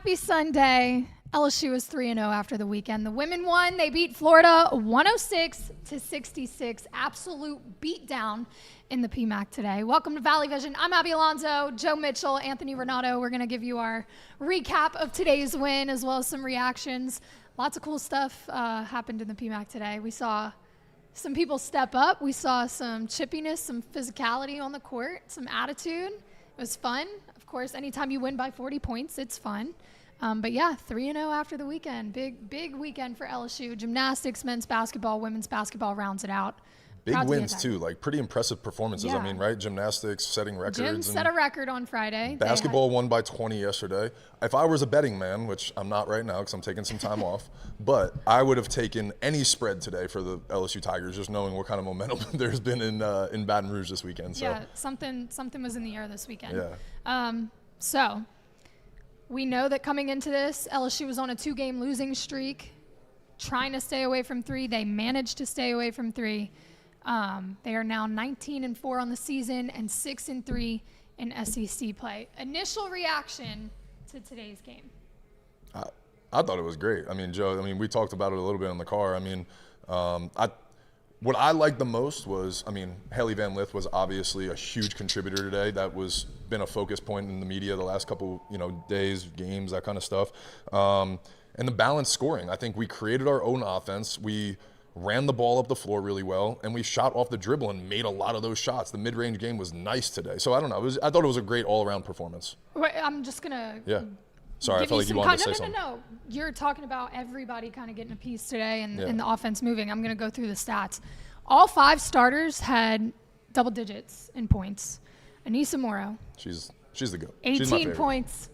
Happy Sunday. LSU is 3-0 after the weekend. The women won. They beat Florida 106-66. Absolute beatdown in the PMAC today. Welcome to Valley Vision. I'm Abby Alonso, Joe Mitchell, Anthony Renato. We're going to give you our recap of today's win as well as some reactions. Lots of cool stuff happened in the PMAC today. We saw some people step up. We saw some chippiness, some physicality on the court, some attitude. It was fun. Of course, anytime you win by 40 points, it's fun. But yeah, 3-0 after the weekend. Big weekend for LSU. Gymnastics, men's basketball, women's basketball rounds it out. Big wins too, like pretty impressive performances. Yeah. I mean, right? Gymnastics setting records. Gym set a record on Friday. Basketball won by 20 yesterday. If I was a betting man, which I'm not right now because I'm taking some time off, but I would have taken any spread today for the LSU Tigers, just knowing what kind of momentum there's been in Baton Rouge this weekend. So. Yeah, something was in the air this weekend. Yeah. So we know that coming into this, LSU was on a 2-game losing streak, trying to stay away from three. They managed to stay away from three. They are now 19-4 on the season and 6-3 in SEC play. Initial reaction to today's game? I thought it was great. I mean, Joe, we talked about it a little bit in the car. I mean, what I liked the most was, Hailey Van Lith was obviously a huge contributor today. That was been a focus point in the media the last couple, days, games, that kind of stuff. And the balanced scoring. I think we created our own offense. We ran the ball up the floor really well, and we shot off the dribble and made a lot of those shots. The mid-range game was nice today. So I don't know. I thought it was a great all-around performance. Wait, I'm just going to Sorry, I felt like you wanted to say something. No. You're talking about everybody kind of getting a piece today and the offense moving. I'm going to go through the stats. All 5 starters had double digits in points. Aneesah Morrow. She's the GOAT. 18 points,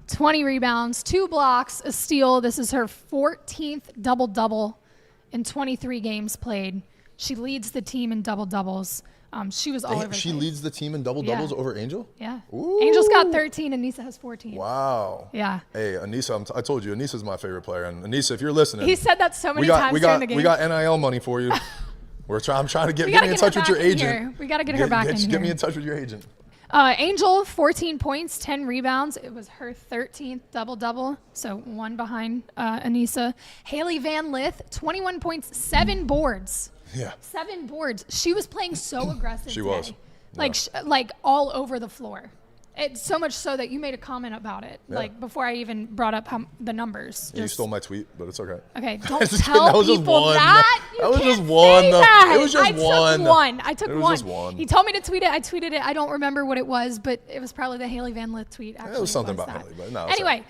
20 rebounds, 2 blocks, a steal. This is her 14th double-double in 23 games played. She leads the team in double-doubles. She was all over. She leads the team in double-doubles over Angel? Yeah. Ooh. Angel's got 13, Aneesah has 14. Wow. Yeah. Hey, Aneesah, I told you, Aneesah's my favorite player. And Aneesah, if you're listening. He said that so many times during the game. We got NIL money for you. I'm trying to get me in touch with your agent. We got to get her back in here. Get me in touch with your agent. Angel, 14 points, 10 rebounds. It was her 13th double-double, so 1 behind Aneesah. Hailey Van Lith, 21 points, 7 boards. Yeah. 7 boards. She was playing so aggressive She today. was. Yeah. Like all over the floor. It's so much so that you made a comment about it, before I even brought up the numbers. Yeah, you stole my tweet, but it's okay. Okay, don't tell people that. That was just one. It was just one. I took one. It was one. just one. He told me to tweet it. I tweeted it. I don't remember what it was, but it was probably the Hailey Van Lith tweet. Actually, it was something about Hailey, but no. Anyway,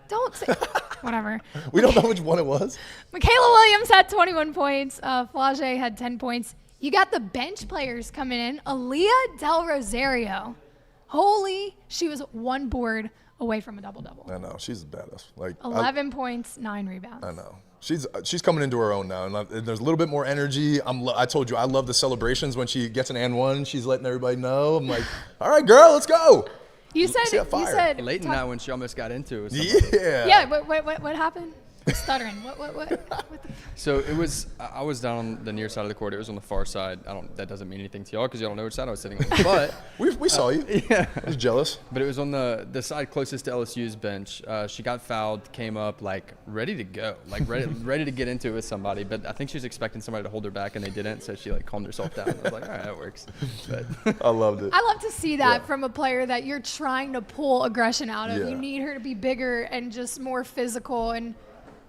don't say whatever. We don't know which one it was. Mikaylah Williams had 21 points. Flau'Jae had 10 points. You got the bench players coming in. Aliyah Del Rosario. She was 1 board away from a double-double. I know. She's badass. 11 points, 9 rebounds. I know. She's coming into her own now, and there's a little bit more energy. I told you, I love the celebrations when she gets an and one. She's letting everybody know. I'm like, all right, girl, let's go. You said late in that when she almost got into it. Yeah. Yeah. What happened? Stuttering. What So it was. I was down on the near side of the court. It was on the far side. That doesn't mean anything to y'all because y'all don't know which side I was sitting on. But we saw you. Yeah. I was jealous. But it was on the side closest to LSU's bench. She got fouled, came up ready to go, ready to get into it with somebody. But I think she was expecting somebody to hold her back, and they didn't. So she calmed herself down. I was like, all right, that works. But I loved it. I love to see that from a player that you're trying to pull aggression out of. Yeah. You need her to be bigger and just more physical, and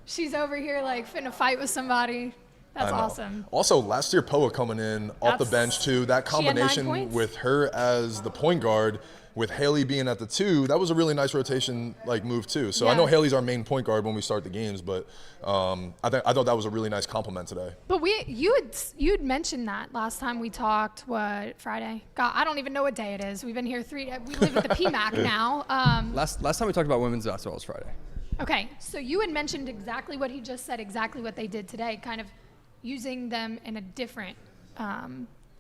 she's over here finna fight with somebody. That's awesome. Also, last year Poa coming in off the bench too. That combination with her as the point guard, with Hailey being at the 2, that was a really nice rotation move too. So I know Hailey's our main point guard when we start the games, but I thought that was a really nice compliment today. But you'd mentioned that last time we talked. What, Friday? God, I don't even know what day it is. We've been here we live at the PMAC now. last time we talked about women's basketball was Friday. Okay, so you had mentioned exactly what he just said, exactly what they did today, kind of using them in a different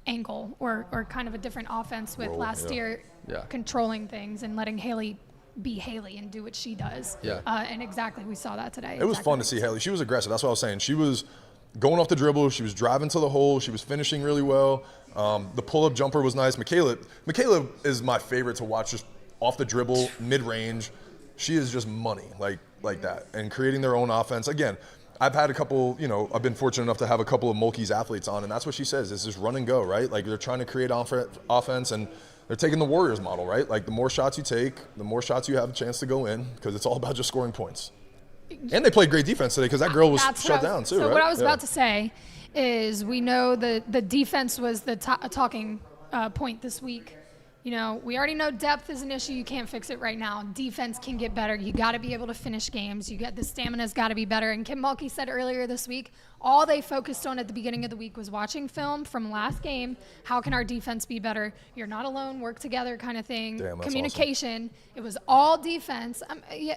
angle or kind of a different offense with last year controlling things and letting Hailey be Hailey and do what she does. Yeah. And exactly, we saw that today. It was fun to see Hailey. She was aggressive. That's what I was saying. She was going off the dribble. She was driving to the hole. She was finishing really well. The pull-up jumper was nice. Mikaylah is my favorite to watch, just off the dribble, mid-range. She is just money, like that, and creating their own offense. Again, I've had a couple, I've been fortunate enough to have a couple of Mulkey's athletes on, and that's what she says. It's just run and go, right? Like they're trying to create offense, and they're taking the Warriors model, right? Like the more shots you take, the more shots you have a chance to go in, because it's all about just scoring points. And they played great defense today because that girl was shut down too, so right? What I was about to say is we know the defense was the talking point this week. We already know depth is an issue. You can't fix it right now. Defense can get better. You got to be able to finish games. The stamina's got to be better. And Kim Mulkey said earlier this week, all they focused on at the beginning of the week was watching film from last game. How can our defense be better? You're not alone. Work together kind of thing. Damn, that's communication. Awesome. It was all defense.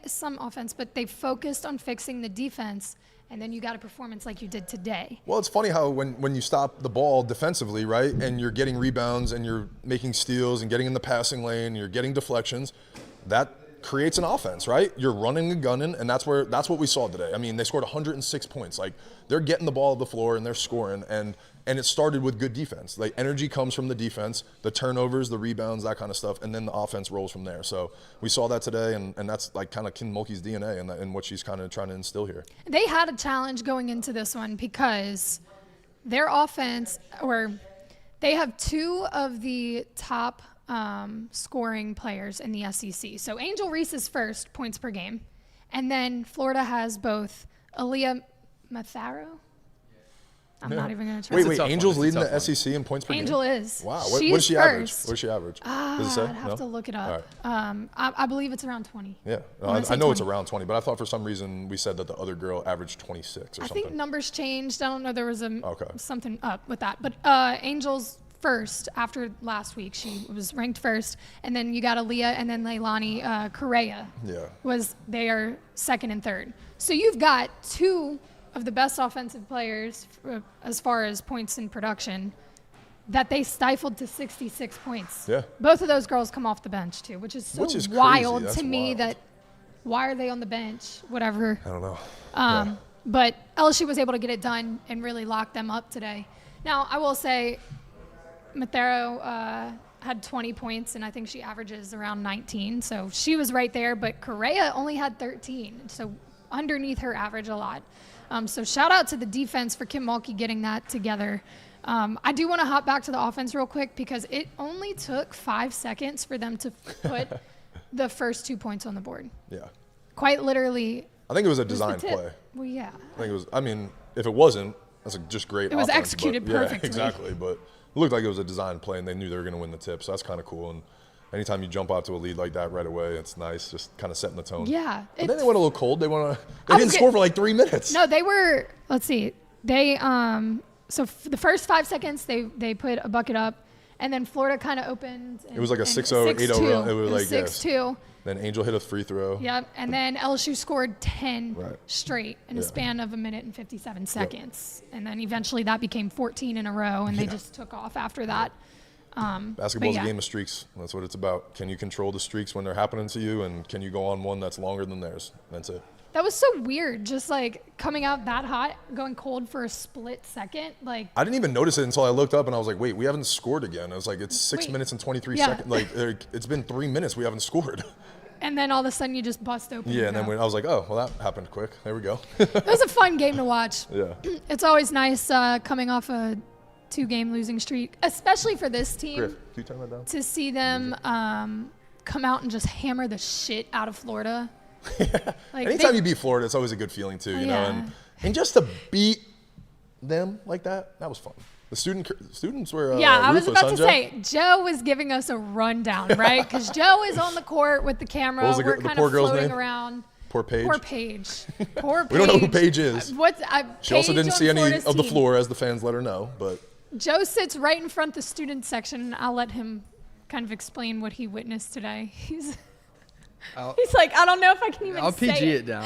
Some offense, but they focused on fixing the defense. And then you got a performance like you did today. Well, it's funny how when you stop the ball defensively, right, and you're getting rebounds and you're making steals and getting in the passing lane, you're getting deflections, that creates an offense, right? You're running and gunning, and that's what we saw today. I mean, they scored 106 points. Like, they're getting the ball to the floor and they're scoring, and it started with good defense. Like, energy comes from the defense, the turnovers, the rebounds, that kind of stuff, and then the offense rolls from there. So we saw that today, and that's like kind of Kim Mulkey's DNA and what she's kind of trying to instill here. They had a challenge going into this one because their offense, or they have two of the top scoring players in the SEC. So Angel Reese is first points per game, and then Florida has both Aliyah Matharu. I'm not even going to try. Wait, Angel's leading the SEC in points per game? Angel is. Wow. What does she average? What does she average? Does it say? I'd have to look it up. Right. I believe it's around 20. Yeah. I know it's around 20, but I thought for some reason we said that the other girl averaged 26 or something. I think numbers changed. I don't know. There was something up with that. But Angel's first after last week. She was ranked first. And then you got Aliyah and then Leilani Correa. Yeah. They are second and third. So you've got two of the best offensive players as far as points in production that they stifled to 66 points. Yeah. Both of those girls come off the bench too, which is wild to me. That why are they on the bench? Whatever. I don't know. But LSU was able to get it done and really lock them up today. Now, I will say Matharu had 20 points, and I think she averages around 19. So she was right there, but Correa only had 13. So underneath her average a lot. So shout out to the defense for Kim Mulkey getting that together. I do want to hop back to the offense real quick because it only took 5 seconds for them to put the first 2 points on the board. Yeah. Quite literally. I think it was a design play. Well, yeah. I think it was. I mean, if it wasn't, that's just great. It was offense, executed perfectly. Yeah, exactly. But it looked like it was a design play, and they knew they were going to win the tip. So that's kind of cool. And anytime you jump out to a lead like that right away, it's nice, just kind of setting the tone. Yeah. But then they went a little cold. They didn't score for like 3 minutes. No, they were. Let's see. They so the first 5 seconds they put a bucket up, and then Florida kind of opened. It was like a 6-0, 8-0 run. It was like 6-2. Then Angel hit a free throw. Yep, and then LSU scored 10 straight in a span of 1 minute and 57 seconds, and then eventually that became 14 in a row, and they just took off after that. Basketball's a game of streaks. That's what it's about. Can you control the streaks when they're happening to you, and can you go on one that's longer than theirs? That's it. That was so weird, just like coming out that hot, going cold for a split second. Like I didn't even notice it until I looked up and I was like, wait, we haven't scored again. I was like, it's 6 minutes and 23 seconds. Like it's been 3 minutes, we haven't scored. And then all of a sudden you just bust open. Yeah, and then I was like, oh, well, that happened quick. There we go. It was a fun game to watch. Yeah. It's always nice coming off a 2-game losing streak, especially for this team. Griff, can you turn that down? To see them come out and just hammer the shit out of Florida. Like anytime you beat Florida, it's always a good feeling too, you know. And just to beat them like that was fun. The students were I was ruthless, about to say, Joe was giving us a rundown, right? Because Joe is on the court with the camera. We're kind of floating around. Poor Paige. Poor Paige. Poor Paige. We don't know who Paige is. She also didn't see any of the floor, as the fans let her know. But Joe sits right in front of the student section, and I'll let him kind of explain what he witnessed today. He's like, I don't know if I can even say I'll PG it down.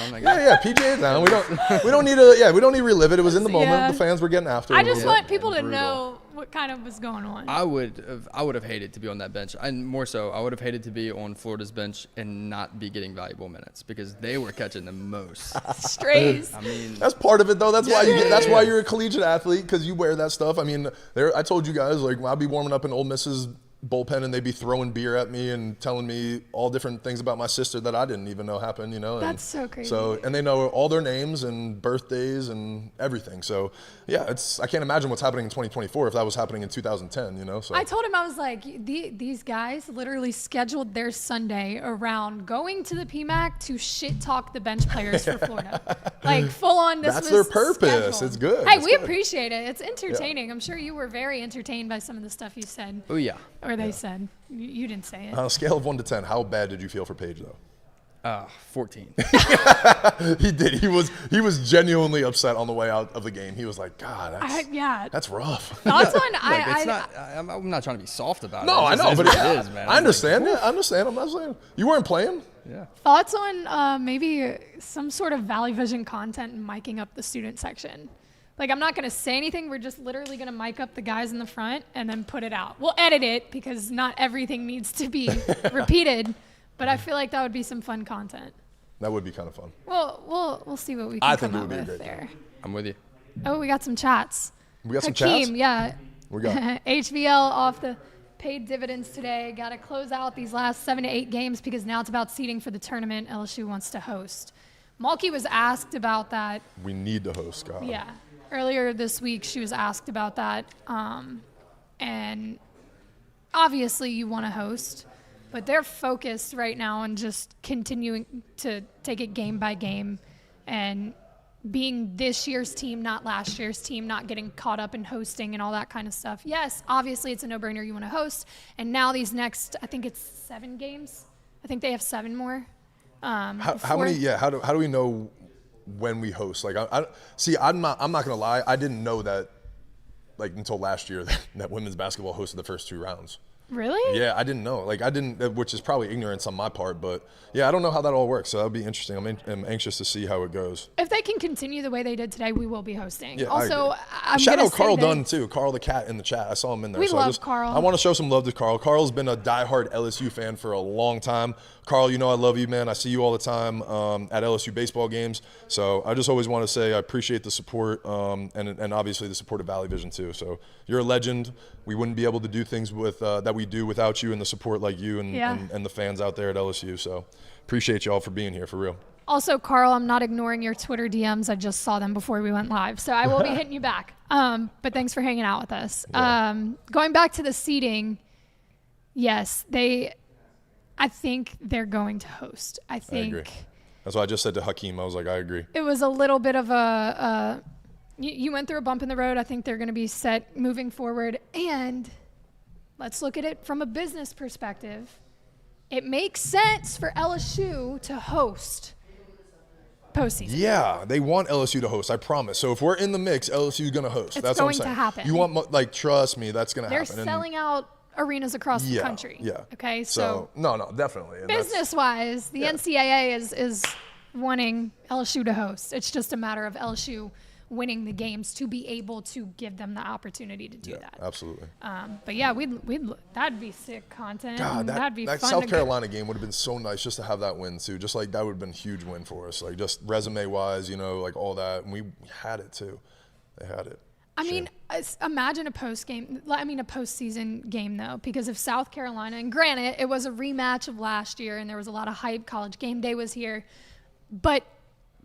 PG it down. We don't need to. We don't need to relive it. It was in the moment. The fans were getting after it. I just want people to know what kind of was going on. I would have hated to be on that bench, and more so, I would have hated to be on Florida's bench and not be getting valuable minutes because they were catching the most strays. I mean, that's part of it though. That's why you're a collegiate athlete, because you wear that stuff. I mean, I told you guys, like, I'll be warming up in Ole Miss's bullpen and they'd be throwing beer at me and telling me all different things about my sister that I didn't even know happened, you know. That's so crazy. So, and they know all their names and birthdays and everything. So, yeah, I can't imagine what's happening in 2024 if that was happening in 2010, you know. So I told him, I was like, these guys literally scheduled their Sunday around going to the PMAC to shit talk the bench players for Florida. Like full on. That's their purpose. Scheduled. It's good. Hey, it's we good. appreciate it. It's entertaining. I'm sure you were very entertained by some of the stuff you said. Oh yeah. Or they said. You didn't say it. On a scale of 1 to 10, how bad did you feel for Paige though? 14. He did. He was genuinely upset on the way out of the game. He was like, God, that's rough. Thoughts on I'm not trying to be soft about it. No, I know, but it is, man. I understand it. I understand. I'm not saying you weren't playing. Yeah. Thoughts on maybe some sort of Valley Vision content and miking up the student section? Like, I'm not going to say anything. We're just literally going to mic up the guys in the front and then put it out. We'll edit it because not everything needs to be repeated. But I feel like that would be some fun content. That would be kind of fun. Well, we'll see what we can come up with there. I'm with you. Oh, we got some chats. We got some Hakeem, chats? yeah. We got HVL off the paid dividends today. Got to close out these last 7 to 8 games because now it's about seeding for the tournament LSU wants to host. Malky was asked about that. We need to host, God. Yeah. Earlier this week, she was asked about that. And obviously you want to host, but they're focused right now on just continuing to take it game by game and being this year's team, not last year's team, not getting caught up in hosting and all that kind of stuff. Yes, obviously it's a no-brainer. You want to host. And now these next, I think it's 7 games. I think they have 7 more. How many? Yeah. How do we know when we host? Like, I'm not gonna lie. I didn't know that like until last year that women's basketball hosted the first 2 rounds. Really? Yeah, I didn't know. Like, which is probably ignorance on my part, but yeah, I don't know how that all works. So that'll be interesting. I'm anxious to see how it goes. If they can continue the way they did today, we will be hosting. Yeah, also, I'm shout gonna out Carl say Dunn too. Carl the cat in the chat. I saw him in there. We love Carl. I want to show some love to Carl. Carl's been a diehard LSU fan for a long time. Carl, you know I love you, man. I see you all the time at LSU baseball games. So I just always want to say I appreciate the support and obviously the support of Valley Vision too. So you're a legend. We wouldn't be able to do things with that we do without you and the support like you and the fans out there at LSU. So appreciate y'all for being here for real. Also, Carl, I'm not ignoring your Twitter DMs. I just saw them before we went live, so I will be hitting you back. But thanks for hanging out with us. Yeah. Going back to the seating, yes, I think they're going to host. I agree. That's what I just said to Hakeem. I was like, I agree. It was a little bit of you went through a bump in the road. I think they're going to be set moving forward. And let's look at it from a business perspective. It makes sense for LSU to host postseason. Yeah, they want LSU to host, I promise. So if we're in the mix, LSU's going to host. That's what I'm saying. It's going to happen. You want, like, trust me, that's going to happen. They're selling out arenas across the country. Yeah. Okay, so no, definitely. Business-wise, the NCAA is wanting LSU to host. It's just a matter of LSU winning the games to be able to give them the opportunity to do that. Absolutely. But yeah, that'd be sick content. God, that'd be that fun. South Carolina game would have been so nice just to have that win too. Just like that would have been a huge win for us. Like just resume wise, you know, like all that, and we had it too. They had it. I mean, imagine a postseason game though, because if South Carolina, and granted, it was a rematch of last year, and there was a lot of hype. College game day was here, but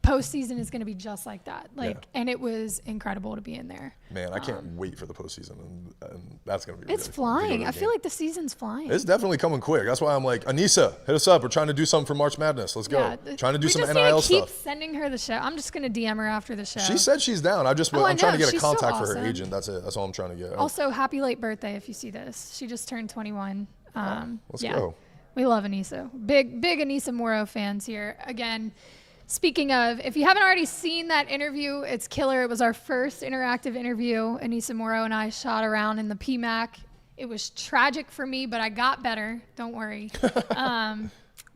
postseason is going to be just like that. And it was incredible to be in there. Man, I can't wait for the postseason, and that's going to be. It's really flying. I feel like the season's flying. It's definitely coming quick. That's why I'm like, Aneesah, hit us up. We're trying to do something for March Madness. Let's go. Trying to do some NIL stuff. We just need to keep sending her the show. I'm just going to DM her after the show. She said she's down. I'm trying to get a contact for her awesome. agent. That's it. That's all I'm trying to get. Also, happy late birthday if you see this. She just turned 21. Let's go. We love Aneesah. Big Aneesah Morrow fans here. Again, speaking of, if you haven't already seen that interview, it's killer. It was our first interactive interview. Aneesah Morrow and I shot around in the PMAC. It was tragic for me, but I got better. Don't worry.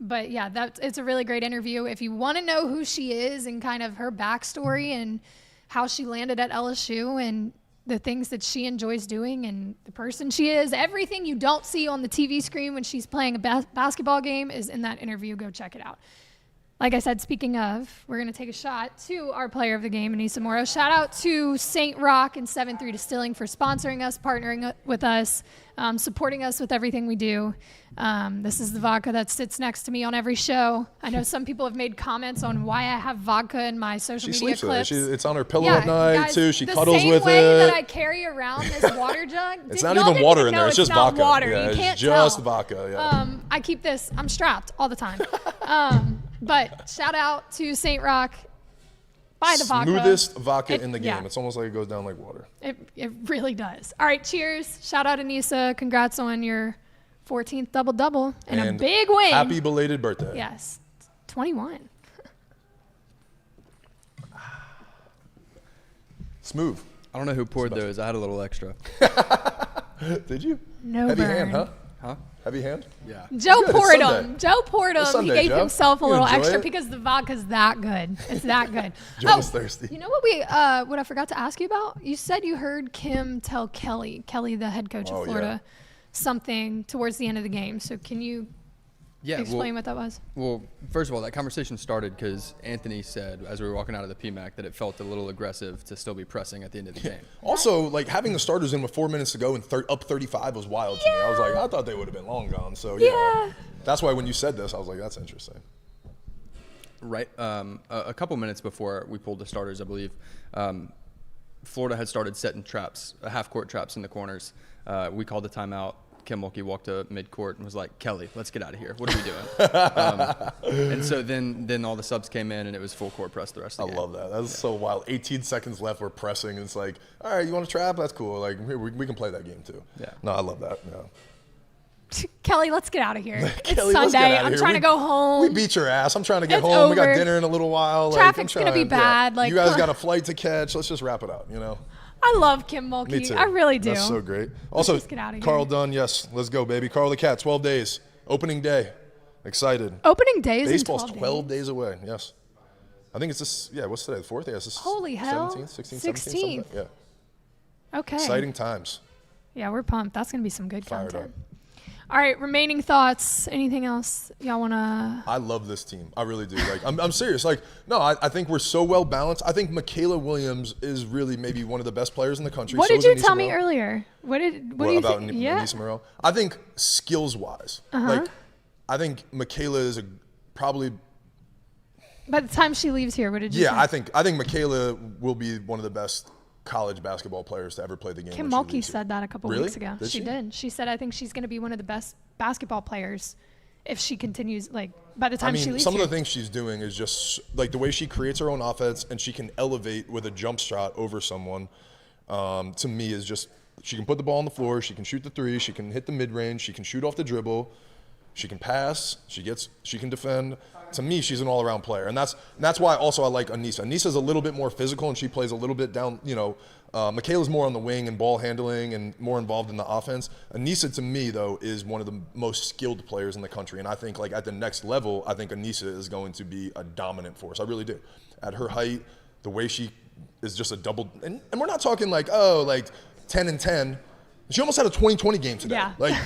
But yeah, it's a really great interview. If you want to know who she is and kind of her backstory and how she landed at LSU and the things that she enjoys doing and the person she is, everything you don't see on the TV screen when she's playing a basketball game is in that interview. Go check it out. like I said, speaking of, we're going to take a shot to our player of the game, Aneesah Morrow. Shout out to St. Rock and 7-3 Distilling for sponsoring us, partnering with us, supporting us with everything we do. This is the vodka that sits next to me on every show. I know some people have made comments on why I have vodka in my social media clips. It's on her pillow at night, guys, too. She cuddles with it. The same way that I carry around this water jug. It's not even water in there. It's just vodka. Water. Yeah, you can't just tell. vodka, yeah. I keep this. I'm strapped all the time. But shout out to St. Rock. Buy the vodka. Smoothest vodka in the game. Yeah. It's almost like it goes down like water. It really does. All right, cheers. Shout out Aneesah. Congrats on your 14th double-double and a big win. Happy belated birthday. Yes. 21. Smooth. I don't know who poured those. I had a little extra. Did you? No Heavy burn. hand, huh? Heavy hand? Yeah. Joe Good, poured it's them. Sunday. Joe poured them. It's Sunday, He gave Joe. himself a You little enjoy extra it? because the vodka's that good. It's that good. Joe's thirsty. You know what what I forgot to ask you about? You said you heard Kim tell Kelly, the head coach of Florida, something towards the end of the game. So can you explain what that was? Well, first of all, that conversation started because Anthony said, as we were walking out of the PMAC, that it felt a little aggressive to still be pressing at the end of the game. Also, like having the starters in with 4 minutes to go and up 35 was wild to me. I was like, I thought they would have been long gone. So yeah. That's why when you said this, I was like, that's interesting. Right. A couple minutes before we pulled the starters, I believe, Florida had started setting traps, half-court traps in the corners. We called the timeout. Kim Mulkey walked to midcourt and was like, Kelly, let's get out of here. What are we doing? And so then all the subs came in, and it was full court press the rest of the game. I love that. That's so wild. 18 seconds left. We're pressing. And it's like, all right, you want to trap? That's cool. Like, we can play that game too. Yeah. No, I love that. Yeah. Kelly, let's get out of here. It's Kelly, let's get Sunday. out of I'm here. trying to go home. We beat your ass. I'm trying to get It's home. We got over. dinner in a little while. Traffic's like, gonna be bad. Like, you guys got a flight to catch. Let's just wrap it up, you know? I love Kim Mulkey. Me too. I really do. That's so great. Also, just get out of here. Carl Dunn, yes. Let's go, baby. Carl the Cat, 12 days. Opening day. Excited. Opening days Baseball's in 12 days away, yes. I think it's this, what's today, the 4th? Yeah, it's this Holy hell. 17th, 16th, 16th. 17th, something. Yeah. Okay. Exciting times. Yeah, we're pumped. That's going to be some good Fired content. up. All right, remaining thoughts. Anything else y'all want to? I love this team. I really do. Like, I'm serious. Like, no, I think we're so well balanced. I think Mikaylah Williams is really maybe one of the best players in the country. What So did is you Aneesah tell me Morrow. earlier? What do you about think? Aneesah Morrow? I think skills-wise, like, I think Mikaylah is probably. By the time she leaves here, what did you say? Yeah, I think Mikaylah will be one of the best college basketball players to ever play the game. Kim when she Mulkey leaves here. said that a couple Really? weeks ago. Did she? Did. She said, I think she's going to be one of the best basketball players if she continues, like, by the time she leaves some here. of the things she's doing is just like the way she creates her own offense and she can elevate with a jump shot over someone. To me, is just she can put the ball on the floor, she can shoot the three, she can hit the mid range, she can shoot off the dribble, she can pass, she can defend. To me, she's an all-around player, and that's why also I like Aneesah. Aneesah's a little bit more physical, and she plays a little bit down. You know, Mikaylah's more on the wing and ball handling and more involved in the offense. Aneesah, to me, though, is one of the most skilled players in the country, and I think like at the next level, I think Aneesah is going to be a dominant force. I really do. At her height, the way she is just a double, and we're not talking like 10 and 10. She almost had a 20-20 game today. Yeah. Like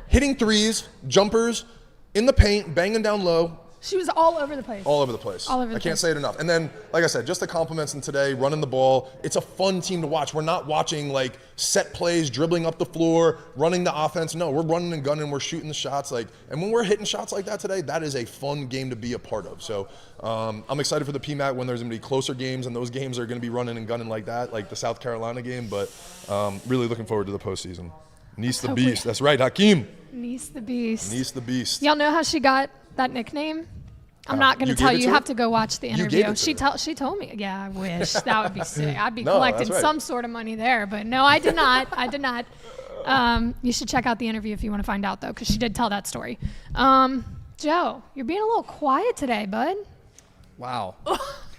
hitting threes, jumpers, in the paint, banging down low. She was all over the place. All over the place. All over the I can't place. say it enough. And then, like I said, just the compliments in today, running the ball. It's a fun team to watch. We're not watching like set plays, dribbling up the floor, running the offense. No, we're running and gunning. We're shooting the shots. And when we're hitting shots like that today, that is a fun game to be a part of. So I'm excited for the PMAC when there's going to be closer games, and those games are going to be running and gunning like that, like the South Carolina game. But really looking forward to the postseason. Nice the Beast. That's right, Hakeem. Nice the Beast. Nice the Beast. Y'all know how she got that nickname? I'm not going to tell you. You have to go watch the interview. She told me. Yeah, I wish. That would be sick. I'd be collecting some sort of money there. But no, I did not. I did not. You should check out the interview if you want to find out, though, because she did tell that story. Joe, you're being a little quiet today, bud. Wow.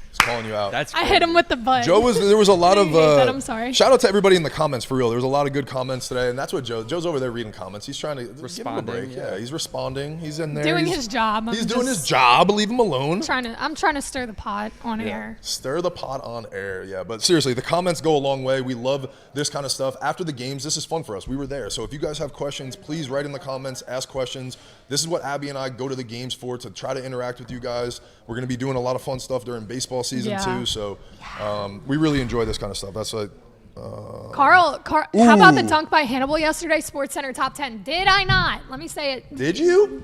It's calling you out. That's I hit him with the butt. There was a lot of I'm sorry. Shout out to everybody in the comments for real. There was a lot of good comments today, and that's what Joe's over there reading comments. He's trying to Responding, give him a break. yeah. He's responding. He's in there. Doing his job. He's doing his job. Leave him alone. I'm trying to stir the pot on air. Stir the pot on air. Yeah, but seriously, the comments go a long way. We love this kind of stuff. After the games, this is fun for us. We were there. So if you guys have questions, please write in the comments, ask questions. This is what Abby and I go to the games for, to try to interact with you guys. We're going to be doing a lot of fun stuff during baseball season too. So we really enjoy this kind of stuff. That's like Carl, how about the dunk by Hannibal yesterday? SportsCenter top 10. Did I not? Let me say it. Did you?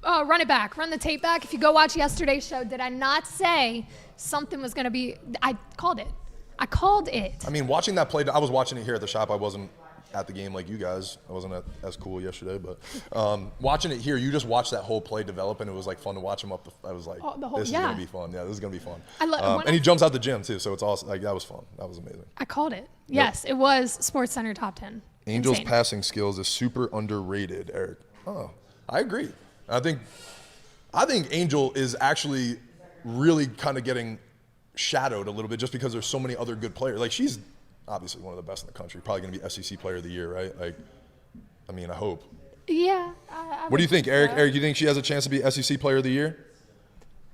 Run it back. Run the tape back. If you go watch yesterday's show, did I not say something was going to be? I called it. I mean, watching that play, I was watching it here at the shop. I wasn't at the game like you guys. I wasn't as cool yesterday, but watching it here, you just watched that whole play develop, and it was like fun to watch him up. I was like, this is gonna be fun. Yeah, this is gonna be fun. And he jumps out the gym too, so it's awesome. Like that was fun. That was amazing. I called it. Yes, it was SportsCenter top 10. Angel's Insane. passing skills is super underrated, Eric. Oh, I agree. I think Angel is actually really kind of getting shadowed a little bit just because there's so many other good players. Like, she's obviously one of the best in the country. Probably going to be SEC Player of the Year, right? Like, I mean, I hope. Yeah. What do you think, Eric? Eric, you think she has a chance to be SEC Player of the Year?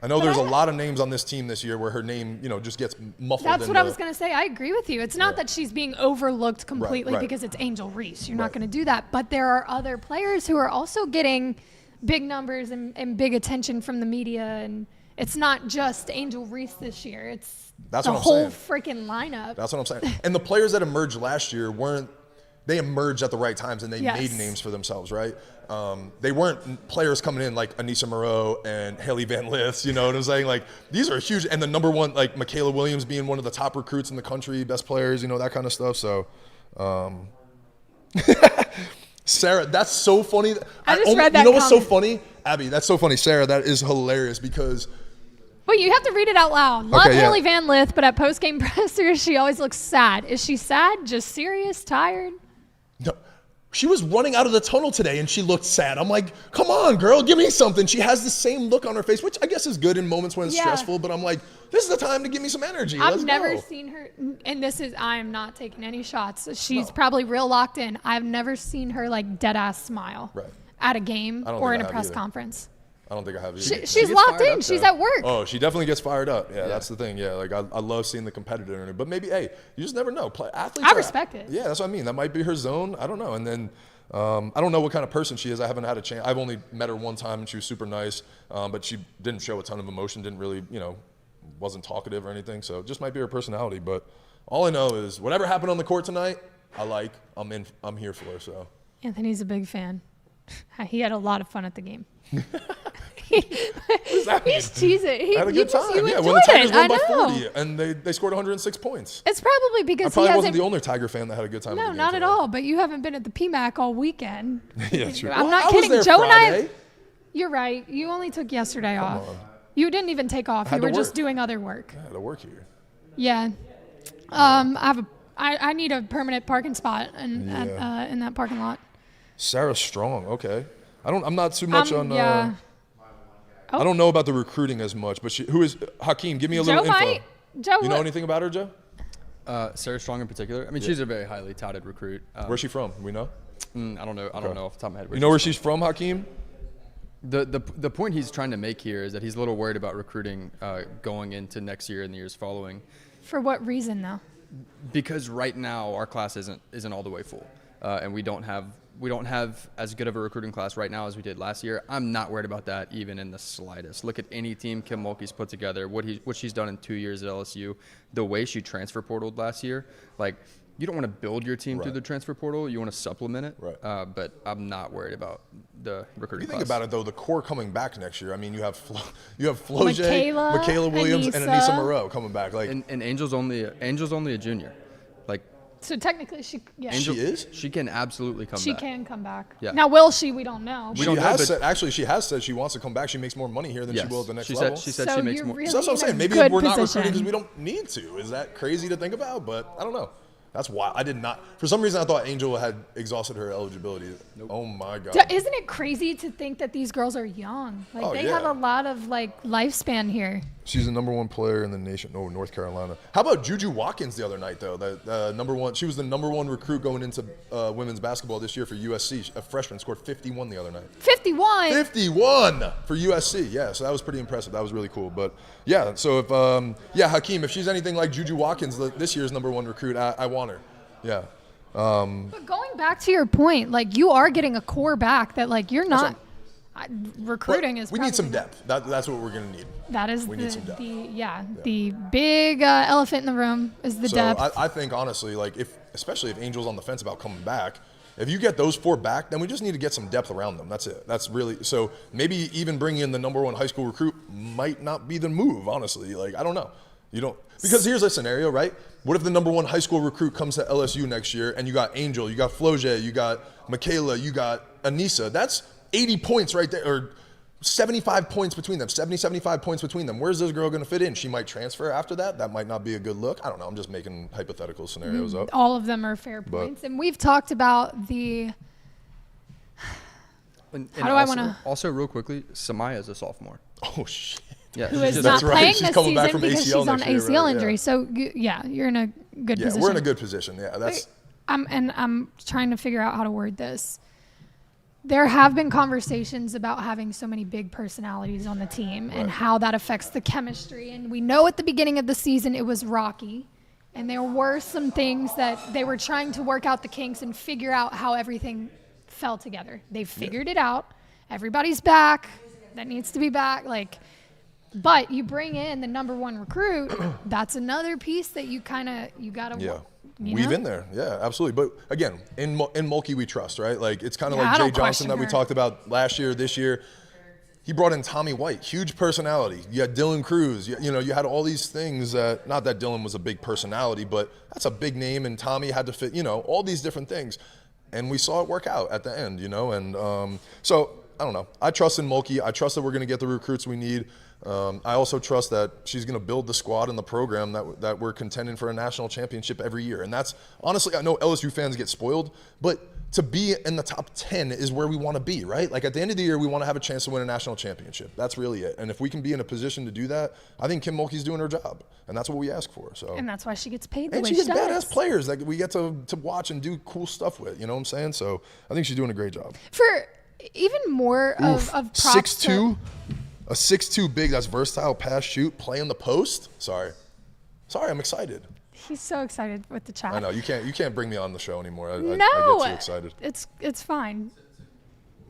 I know there's a lot of names on this team this year where her name, just gets muffled. That's what I was going to say. I agree with you. It's not that she's being overlooked completely Right. because it's Angel Reese. You're not going to do that. But there are other players who are also getting big numbers and big attention from the media. And it's not just Angel Reese this year. It's the whole freaking lineup. That's what I'm saying. And the players that emerged last year they emerged at the right times and they made names for themselves, right? They weren't players coming in like Aneesah Morrow and Hailey Van Lith, you know what I'm saying? Like, these are huge. And the number one, like Mikaylah Williams being one of the top recruits in the country, best players, that kind of stuff. So, Sarah, that's so funny. I just read that. You know what's so funny? Abby, that's so funny. Sarah, that is hilarious because. Wait, you have to read it out loud. Love Hailey Van Lith, but at post-game pressers, she always looks sad. Is she sad? Just serious? Tired? No. She was running out of the tunnel today and she looked sad. I'm like, come on, girl, give me something. She has the same look on her face, which I guess is good in moments when it's stressful, but I'm like, this is the time to give me some energy. I've never seen her, and I am not taking any shots. She's probably real locked in. I've never seen her like dead ass smile at a game or in a press conference. I don't think I have either. She's locked in. She's at work. Oh, she definitely gets fired up. Yeah, that's the thing. Yeah, like I love seeing the competitor in her. But maybe, hey, you just never know. Athletes. I respect it. Yeah, that's what I mean. That might be her zone. I don't know. And then I don't know what kind of person she is. I haven't had a chance. I've only met her one time, and she was super nice. But she didn't show a ton of emotion. Didn't really, wasn't talkative or anything. So it just might be her personality. But all I know is whatever happened on the court tonight, I'm here for. So Anthony's a big fan. He had a lot of fun at the game. He's teasing. I had a good time. Yeah, when the Tigers won by 40 and they scored 106 points. It's probably because I probably wasn't the only Tiger fan that had a good time. No, not at all. But you haven't been at the PMAC all weekend. Yeah, true. I'm not kidding. Was there Joe Friday. and I. You're right. You only took yesterday off. You didn't even take off. You were just doing other work. I had to work here. Yeah. I need a permanent parking spot in that parking lot. Sarah Strong. Okay. I'm not too much on. Yeah. I don't know about the recruiting as much, but who is Hakeem? Give me a little info. You know anything about her, Joe? Sarah Strong in particular. I mean, she's a very highly touted recruit. Where's she from? We know. I don't know. I don't know off the top of my head. You know where she's from, Hakeem? The point he's trying to make here is that he's a little worried about recruiting going into next year and the years following. For what reason, though? Because right now our class isn't all the way full, and we don't have as good of a recruiting class right now as we did last year. I'm not worried about that even in the slightest. Look at any team Kim Mulkey's put together, what she's done in 2 years at LSU, the way she transfer portaled last year. Like, you don't want to build your team through the transfer portal. You want to supplement it. Right. But I'm not worried about the recruiting class. If you think about it, though, the core coming back next year. I mean, you have Flau'Jae, Mikaylah, Mikaylah Williams, and Aneesah Morrow coming back. Like, and Angel's only a junior. Like, so technically, she is. She can absolutely come back. She can come back. Yeah. Now, will she? We don't know. She has said she wants to come back. She makes more money here than she will at the next level. She said she makes more. Really so that's what I'm saying. Maybe we're not recruiting because we don't need to. Is that crazy to think about? But I don't know. That's why I did not. For some reason, I thought Angel had exhausted her eligibility. Nope. Oh my God! Isn't it crazy to think that these girls are young? Like they have a lot of lifespan here. She's the number one player in the nation. Oh, North Carolina. How about Juju Watkins the other night, though? The number one. She was the number one recruit going into women's basketball this year for USC. A freshman scored 51 the other night. 51. 51 for USC. Yeah, so that was pretty impressive. That was really cool. But yeah, so if Hakeem, if she's anything like Juju Watkins, this year's number one recruit, I want her. Yeah. But going back to your point, like you are getting a core back that like you're not. Recruiting is. We need some depth. That's what we're gonna need. That is we need some depth. The big elephant in the room is the depth. I think honestly, like especially if Angel's on the fence about coming back, if you get those 4 back, then we just need to get some depth around them. That's it. That's really so. Maybe even bringing in the number one high school recruit might not be the move. Honestly, like I don't know. You don't because here's a scenario, right? What if the number one high school recruit comes to LSU next year and you got Angel, you got Flau'Jae, you got Mikaylah, you got Aneesah? That's 80 points right there, or 75 points between them, 75 points between them. Where's this girl going to fit in? She might transfer after that. That might not be a good look. I don't know. I'm just making hypothetical scenarios up. All of them are fair points. And we've talked about the Also, real quickly, Samaya is a sophomore. Oh, shit. Yeah, who is not playing this season because she's on ACL right? injury. So, you're in a good position. Yeah, we're in a good position. Yeah, that's. I'm trying to figure out how to word this. There have been conversations about having so many big personalities on the team and how that affects the chemistry. And we know at the beginning of the season it was rocky. And there were some things that they were trying to work out the kinks and figure out how everything fell together. They figured it out. Everybody's back. That needs to be back. But you bring in the number one recruit. That's another piece that you got to weave in there. Yeah, absolutely. But again, in Mulkey we trust, right? Like it's kind of like Jay Johnson that we talked about last year, this year. He brought in Tommy White, huge personality. You had Dylan Cruz. You had all these things that, not that Dylan was a big personality, but that's a big name, and Tommy had to fit, all these different things. And we saw it work out at the end, and so I don't know. I trust in Mulkey. I trust that we're going to get the recruits we need. I also trust that she's going to build the squad and the program that we're contending for a national championship every year. And that's, honestly, I know LSU fans get spoiled, but to be in the top 10 is where we want to be, right? Like at the end of the year, we want to have a chance to win a national championship. That's really it. And if we can be in a position to do that, I think Kim Mulkey's doing her job. And that's what we ask for. So. And that's why she gets paid the way she she does. And she gets badass players that we get to watch and do cool stuff with. You know what I'm saying? So I think she's doing a great job. For even more of props 6'2", a 6'2" big, that's versatile, pass, shoot, play in the post. Sorry, I'm excited. He's so excited with the chat. I know you can't bring me on the show anymore. I get too excited. It's fine.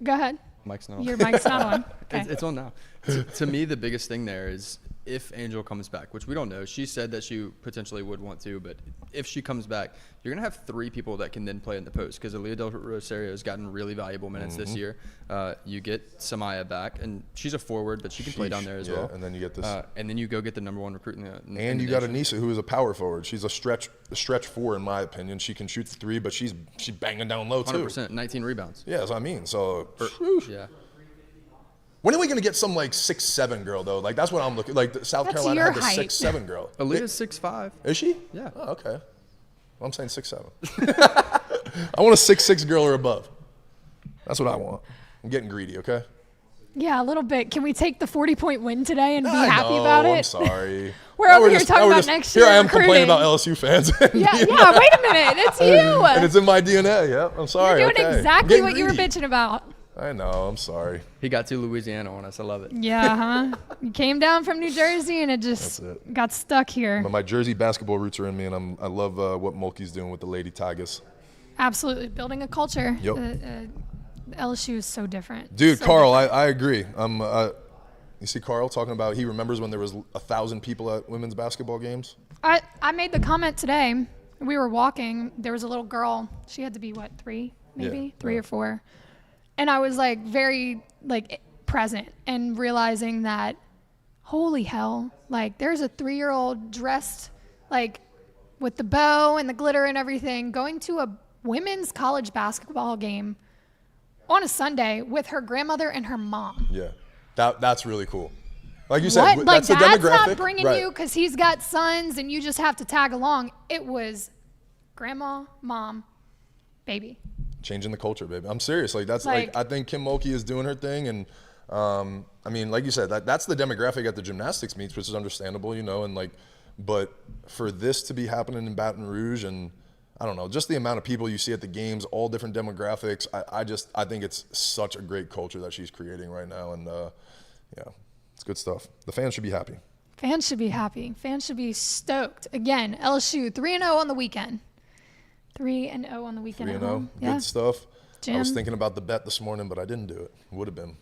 Go ahead. Mic's not on. Your mic's not on. Okay. It's on now. To me, the biggest thing there is if Angel comes back, which we don't know. She said that she potentially would want to, but if she comes back, you're going to have 3 people that can then play in the post because Aliyah Del Rosario has gotten really valuable minutes this year. You get Samaya back, and she's a forward, but she can play down there as well. And then you get this. And then you go get the number one recruit in the And you got Aneesah, who is a power forward. She's a stretch 4, in my opinion. She can shoot the 3, but she's banging down low, too. 100%, 19 rebounds. Yeah, that's what I mean. So, yeah. When are we going to get some 6'7" girl though? Like that's what I'm looking. Like South Carolina had the 6'7" girl. Aliyah's 6'5". Is she? Yeah. Oh, okay. Well, I'm saying 6'7". I want a 6'6" girl or above. That's what I want. I'm getting greedy. Okay. Yeah, a little bit. Can we take the 40-point win today and be happy about it? I'm sorry. We're over here talking about next year. Here I am recruiting. complaining about LSU fans. Yeah. Wait a minute. It's you. And it's in my DNA. Yep. I'm sorry. You're doing exactly what you were bitching about. I know. I'm sorry. He got to Louisiana on us. I love it. Yeah, You came down from New Jersey and it just got stuck here. But my Jersey basketball roots are in me, and I love what Mulkey's doing with the Lady Tigers. Absolutely. Building a culture. Yep. LSU is so different. Dude, so Carl, different. I agree. You see Carl talking about he remembers when there was 1,000 people at women's basketball games? I made the comment today. We were walking. There was a little girl. She had to be, 3 maybe? Yeah. 3 or 4. And I was very present and realizing that, holy hell, there's a 3-year-old dressed with the bow and the glitter and everything going to a women's college basketball game on a Sunday with her grandmother and her mom. Yeah, that's really cool. Like you said, that's the demographic. That's not bringing you because he's got sons and you just have to tag along. It was grandma, mom, baby. Changing the culture, baby. I'm serious. I think Kim Mulkey is doing her thing, and I mean, like you said, that's the demographic at the gymnastics meets, which is understandable, you know, and like, but for this to be happening in Baton Rouge, and I don't know, just the amount of people you see at the games, all different demographics, I think it's such a great culture that she's creating right now, and yeah, it's good stuff. The fans should be happy. Fans should be happy. Fans should be stoked. Again, LSU 3-0 on the weekend. 3-0 on the weekend. 3-0, good stuff. I was thinking about the bet this morning, but I didn't do it. Would have been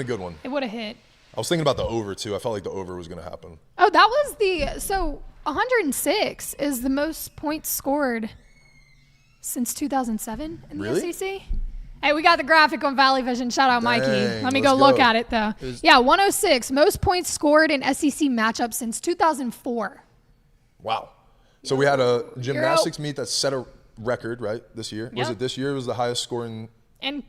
a good one. It would have hit. I was thinking about the over too. I felt like the over was going to happen. Oh, that was so 106 is the most points scored since 2007 in the SEC. Hey, we got the graphic on Valley Vision. Shout out, Mikey. Let me go look at it, though. Yeah, 106. Most points scored in SEC matchups since 2004. Wow. So we had a gymnastics meet that set a record, right, this year? Yep. Was it this year? It was the highest scoring? In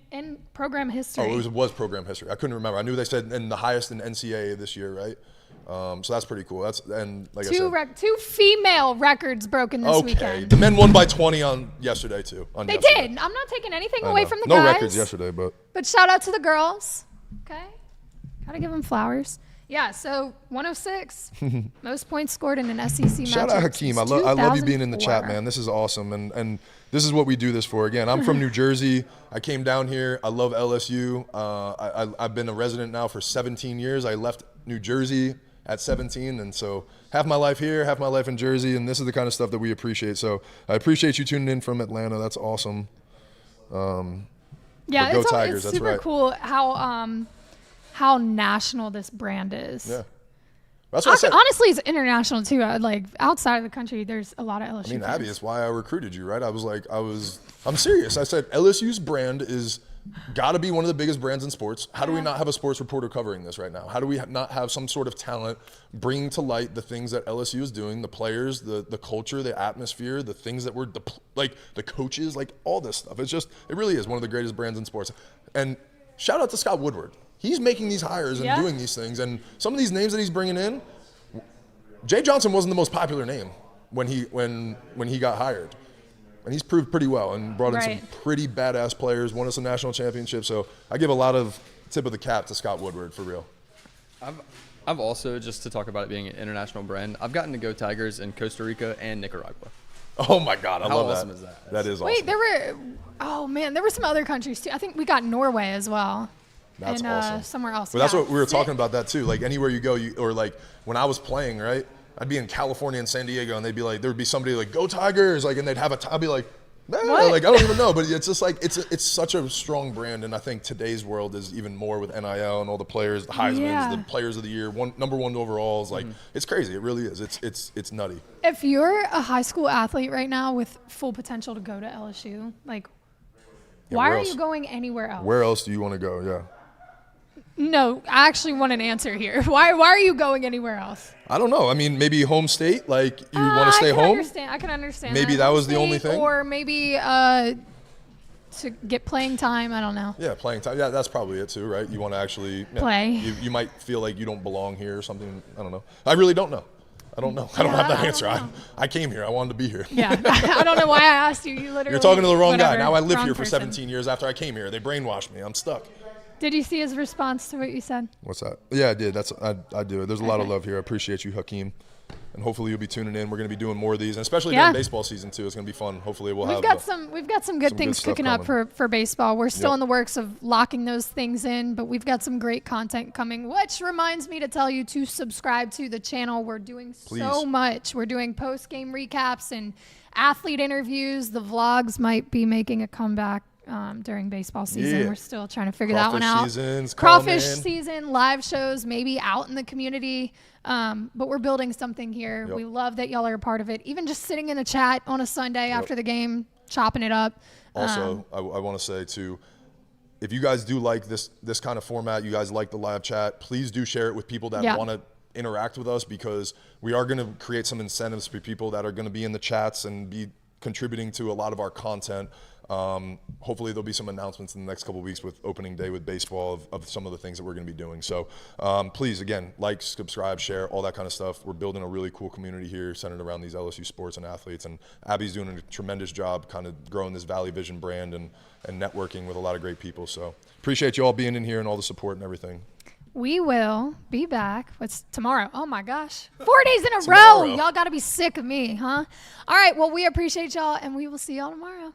program history. Oh, it was program history. I couldn't remember. I knew they said in the highest in NCAA this year, right? So that's pretty cool. Like I said, two female records broken this weekend. The men won by 20 on yesterday too. They did. I'm not taking anything away from the guys. No records yesterday, but shout out to the girls. Okay, gotta give them flowers. Yeah. So 106, most points scored in an SEC match. Shout out Hakeem. I love you being in the chat, man. This is awesome, and this is what we do this for. Again, I'm from New Jersey. I came down here. I love LSU. I've been a resident now for 17 years. I left New Jersey at 17, and so half my life here, half my life in Jersey, and this is the kind of stuff that we appreciate. So I appreciate you tuning in from Atlanta. That's awesome. Yeah, it's super cool how national this brand is. Yeah, that's what I said. Honestly, it's international too. Like outside of the country, there's a lot of LSU. I mean, fans. Abby, that's why I recruited you, right? I'm serious. I said LSU's brand is got to be one of the biggest brands in sports. How do we not have a sports reporter covering this right now? How do we not have some sort of talent bringing to light the things that LSU is doing, the players, the culture, the atmosphere, the things that like the coaches, like all this stuff. It really is one of the greatest brands in sports. And shout out to Scott Woodward. He's making these hires and doing these things. And some of these names that he's bringing in, Jay Johnson wasn't the most popular name when he got hired. And he's proved pretty well and brought in some pretty badass players, won us a national championship. So I give a lot of tip of the cap to Scott Woodward, for real. I've also, just to talk about it being an international brand, I've gotten to go Tigers in Costa Rica and Nicaragua. Oh, my God. I love that. How awesome is that? That is awesome. Wait, there were some other countries, too. I think we got Norway as well. That's awesome. Somewhere else. But that's what we were talking about that, too. Like, anywhere you go, or like when I was playing, right? I'd be in California and San Diego, and they'd be like, there would be somebody like, "Go Tigers!" Like, and they'd have I'd be like, like I don't even know, but it's just like it's such a strong brand, and I think today's world is even more with NIL and all the players, the Heisman's, the Players of the Year, number one overalls. Like, it's crazy. It really is. It's nutty. If you're a high school athlete right now with full potential to go to LSU, like, why are you going anywhere else? Where else do you want to go? Yeah. No, I actually want an answer here. Why are you going anywhere else? I don't know. I mean, maybe home state, like you want to stay home? I can understand. Maybe that was the only thing? Or maybe to get playing time. I don't know. Yeah, playing time. Yeah, that's probably it too, right? You want to actually play. You might feel like you don't belong here or something. I don't know. I really don't know. I don't know. I don't have that answer. I came here. I wanted to be here. Yeah. I don't know why I asked you. You're talking to the wrong guy. Now I live here for 17 years after I came here. They brainwashed me. I'm stuck. Did you see his response to what you said? What's that? Yeah, I did. I do. There's a lot of love here. I appreciate you, Hakeem. And hopefully you'll be tuning in. We're going to be doing more of these, and especially during baseball season too. It's going to be fun. Hopefully we've got some good things cooking up for baseball. We're still in the works of locking those things in, but we've got some great content coming, which reminds me to tell you to subscribe to the channel. We're doing so much. We're doing post-game recaps and athlete interviews. The vlogs might be making a comeback during baseball season. Yeah. We're still trying to figure that one out. Crawfish season, live shows, maybe out in the community. But we're building something here. We love that y'all are a part of it. Even just sitting in the chat on a Sunday after the game, chopping it up. Also, I want to say too, if you guys do like this kind of format, you guys like the live chat, please do share it with people that want to interact with us, because we are going to create some incentives for people that are going to be in the chats and be contributing to a lot of our content. Hopefully there'll be some announcements in the next couple of weeks with opening day with baseball of some of the things that we're going to be doing. So please, again, like, subscribe, share, all that kind of stuff. We're building a really cool community here centered around these LSU sports and athletes. And Abby's doing a tremendous job kind of growing this Valley Vision brand and networking with a lot of great people. So appreciate you all being in here and all the support and everything. We will be back. What's tomorrow? Oh my gosh. 4 days in a Tomorrow. row. Y'all got to be sick of me, huh? All right. Well, we appreciate y'all, and we will see y'all tomorrow.